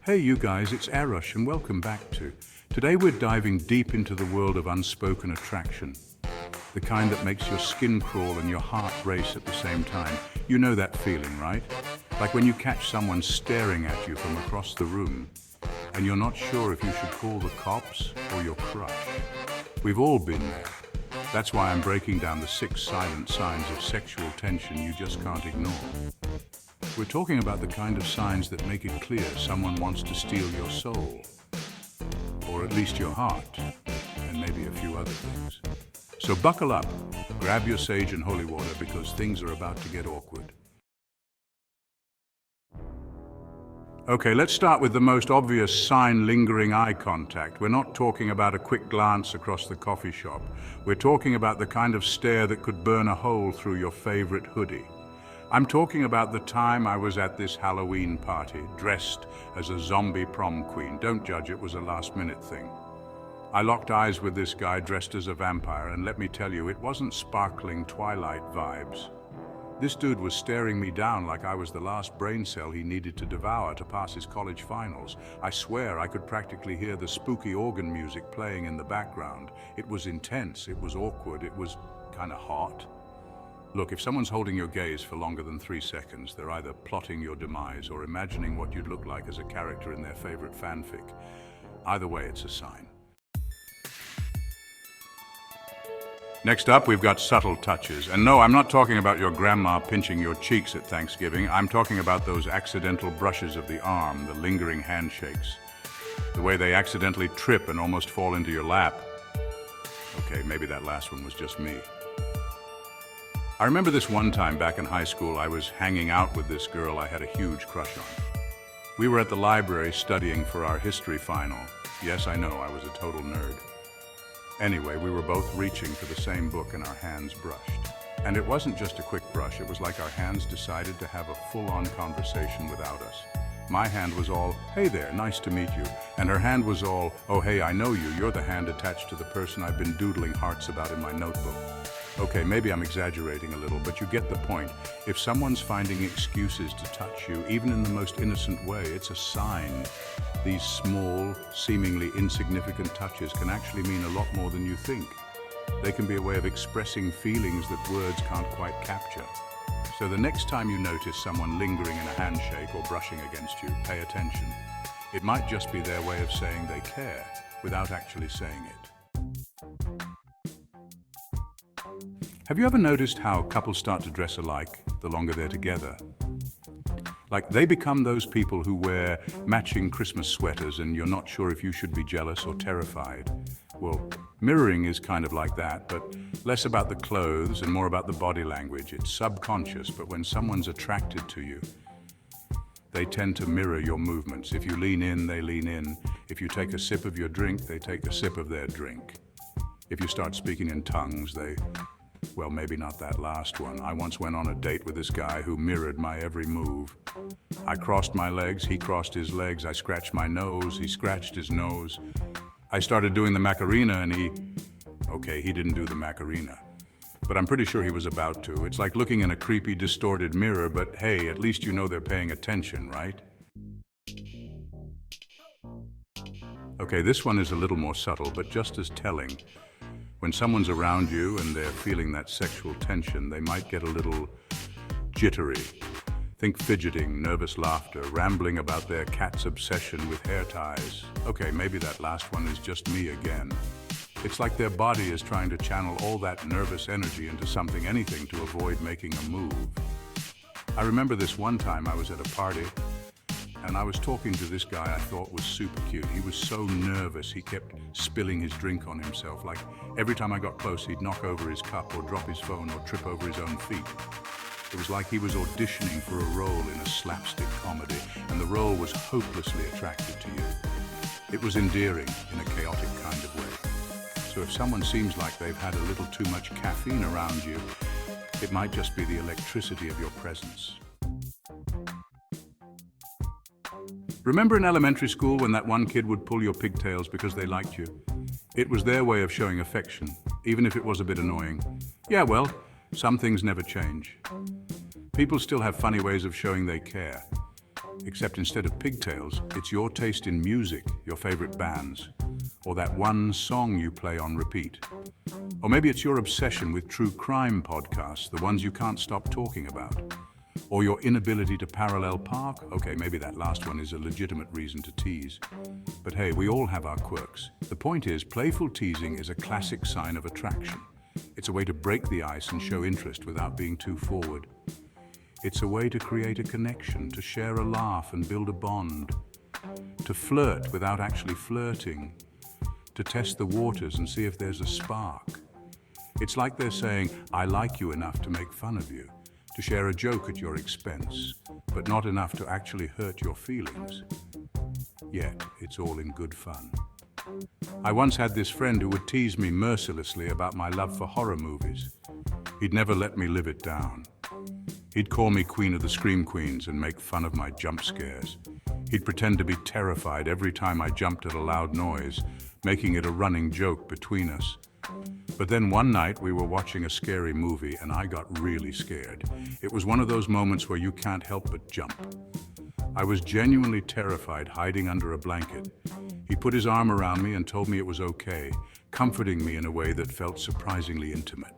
Hey you guys, it's Arush and welcome back to. Today we're diving deep into the world of unspoken attraction. The kind that makes your skin crawl and your heart race at the same time. You know that feeling, right? Like when you catch someone staring at you from across the room and you're not sure if you should call the cops or your crush. We've all been there. That's why I'm breaking down the 6 silent signs of sexual tension you just can't ignore. We're talking about the kind of signs that make it clear someone wants to steal your soul, or at least your heart, and maybe a few other things. So buckle up, grab your sage and holy water because things are about to get awkward. Okay, let's start with the most obvious sign: lingering eye contact. We're not talking about a quick glance across the coffee shop. We're talking about the kind of stare that could burn a hole through your favorite hoodie. I'm talking about the time I was at this Halloween party, dressed as a zombie prom queen. Don't judge, it was a last-minute thing. I locked eyes with this guy dressed as a vampire, and let me tell you, it wasn't sparkling Twilight vibes. This dude was staring me down like I was the last brain cell he needed to devour to pass his college finals. I swear I could practically hear the spooky organ music playing in the background. It was intense, it was awkward, it was kind of hot. Look, if someone's holding your gaze for longer than 3 seconds, they're either plotting your demise or imagining what you'd look like as a character in their favorite fanfic. Either way, it's a sign. Next up, we've got subtle touches. And no, I'm not talking about your grandma pinching your cheeks at Thanksgiving. I'm talking about those accidental brushes of the arm, the lingering handshakes, the way they accidentally trip and almost fall into your lap. Okay, maybe that last one was just me. I remember this one time back in high school, I was hanging out with this girl I had a huge crush on. We were at the library studying for our history final. Yes, I know, I was a total nerd. Anyway, we were both reaching for the same book and our hands brushed. And it wasn't just a quick brush, it was like our hands decided to have a full-on conversation without us. My hand was all, "Hey there, nice to meet you." And her hand was all, "Oh hey, I know you, you're the hand attached to the person I've been doodling hearts about in my notebook." Okay, maybe I'm exaggerating a little, but you get the point. If someone's finding excuses to touch you, even in the most innocent way, it's a sign. These small, seemingly insignificant touches can actually mean a lot more than you think. They can be a way of expressing feelings that words can't quite capture. So the next time you notice someone lingering in a handshake or brushing against you, pay attention. It might just be their way of saying they care, without actually saying it. Have you ever noticed how couples start to dress alike the longer they're together? Like they become those people who wear matching Christmas sweaters and you're not sure if you should be jealous or terrified. Well, mirroring is kind of like that, but less about the clothes and more about the body language. It's subconscious, but when someone's attracted to you, they tend to mirror your movements. If you lean in, they lean in. If you take a sip of your drink, they take a sip of their drink. If you start speaking in tongues, well, maybe not that last one. I once went on a date with this guy who mirrored my every move. I crossed my legs, he crossed his legs. I scratched my nose, he scratched his nose. I started doing the Macarena and he didn't do the Macarena. But I'm pretty sure he was about to. It's like looking in a creepy, distorted mirror, but hey, at least you know they're paying attention, right? Okay, this one is a little more subtle, but just as telling. When someone's around you and they're feeling that sexual tension, they might get a little jittery. Think fidgeting, nervous laughter, rambling about their cat's obsession with hair ties. Okay, maybe that last one is just me again. It's like their body is trying to channel all that nervous energy into something, anything, to avoid making a move. I remember this one time I was at a party and I was talking to this guy I thought was super cute. He was so nervous, he kept spilling his drink on himself. Like every time I got close, he'd knock over his cup or drop his phone or trip over his own feet. It was like he was auditioning for a role in a slapstick comedy, and the role was hopelessly attracted to you. It was endearing in a chaotic kind of way. So if someone seems like they've had a little too much caffeine around you, it might just be the electricity of your presence. Remember in elementary school when that one kid would pull your pigtails because they liked you? It was their way of showing affection, even if it was a bit annoying. Yeah, well, some things never change. People still have funny ways of showing they care. Except instead of pigtails, it's your taste in music, your favorite bands, or that one song you play on repeat. Or maybe it's your obsession with true crime podcasts, the ones you can't stop talking about. Or your inability to parallel park. Okay, maybe that last one is a legitimate reason to tease. But hey, we all have our quirks. The point is, playful teasing is a classic sign of attraction. It's a way to break the ice and show interest without being too forward. It's a way to create a connection, to share a laugh and build a bond, to flirt without actually flirting, to test the waters and see if there's a spark. It's like they're saying, I like you enough to make fun of you, to share a joke at your expense, but not enough to actually hurt your feelings. Yet, it's all in good fun. I once had this friend who would tease me mercilessly about my love for horror movies. He'd never let me live it down. He'd call me Queen of the Scream Queens and make fun of my jump scares. He'd pretend to be terrified every time I jumped at a loud noise, making it a running joke between us. But then one night we were watching a scary movie and I got really scared. It was one of those moments where you can't help but jump. I was genuinely terrified, hiding under a blanket. He put his arm around me and told me it was okay, comforting me in a way that felt surprisingly intimate.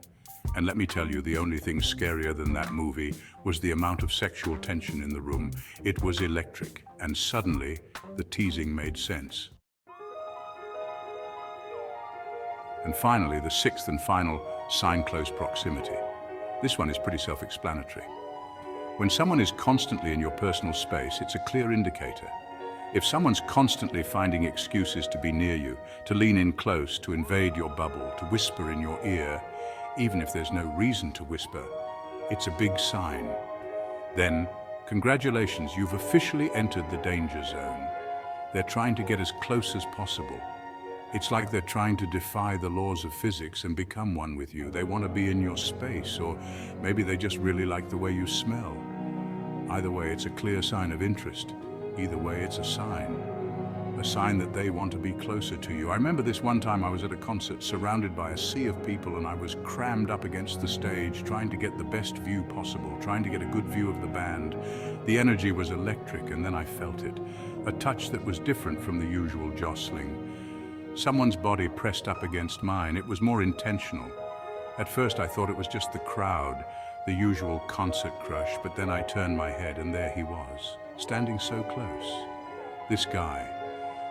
And let me tell you, the only thing scarier than that movie was the amount of sexual tension in the room. It was electric, and suddenly, the teasing made sense. And finally, the sixth and final sign: close proximity. This one is pretty self-explanatory. When someone is constantly in your personal space, it's a clear indicator. If someone's constantly finding excuses to be near you, to lean in close, to invade your bubble, to whisper in your ear, even if there's no reason to whisper, it's a big sign. Then, congratulations, you've officially entered the danger zone. They're trying to get as close as possible. It's like they're trying to defy the laws of physics and become one with you. They want to be in your space, or maybe they just really like the way you smell. Either way, it's a clear sign of interest. Either way, it's a sign that they want to be closer to you. I remember this one time I was at a concert surrounded by a sea of people and I was crammed up against the stage trying to get the best view possible, trying to get a good view of the band. The energy was electric and then I felt it, a touch that was different from the usual jostling. Someone's body pressed up against mine. It was more intentional. At first I thought it was just the crowd, the usual concert crush, but then I turned my head and there he was, standing so close. This guy,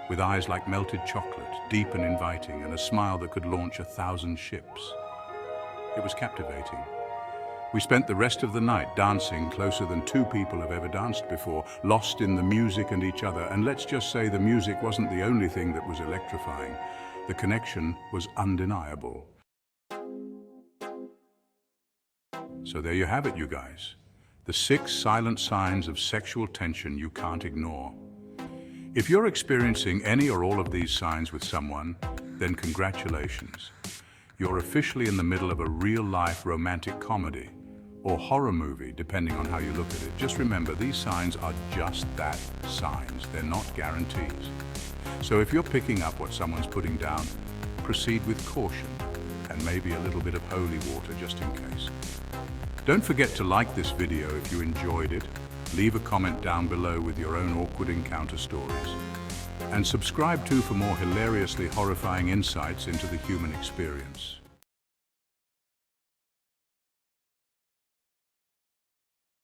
with eyes like melted chocolate, deep and inviting, and a smile that could launch 1,000 ships. It was captivating. We spent the rest of the night dancing closer than two people have ever danced before, lost in the music and each other. And let's just say the music wasn't the only thing that was electrifying. The connection was undeniable. So there you have it, you guys. The 6 silent signs of sexual tension you can't ignore. If you're experiencing any or all of these signs with someone, then congratulations. You're officially in the middle of a real-life romantic comedy or horror movie, depending on how you look at it. Just remember, these signs are just that, signs. They're not guarantees. So if you're picking up what someone's putting down, proceed with caution and maybe a little bit of holy water just in case. Don't forget to like this video if you enjoyed it. Leave a comment down below with your own awkward encounter stories. And subscribe too for more hilariously horrifying insights into the human experience.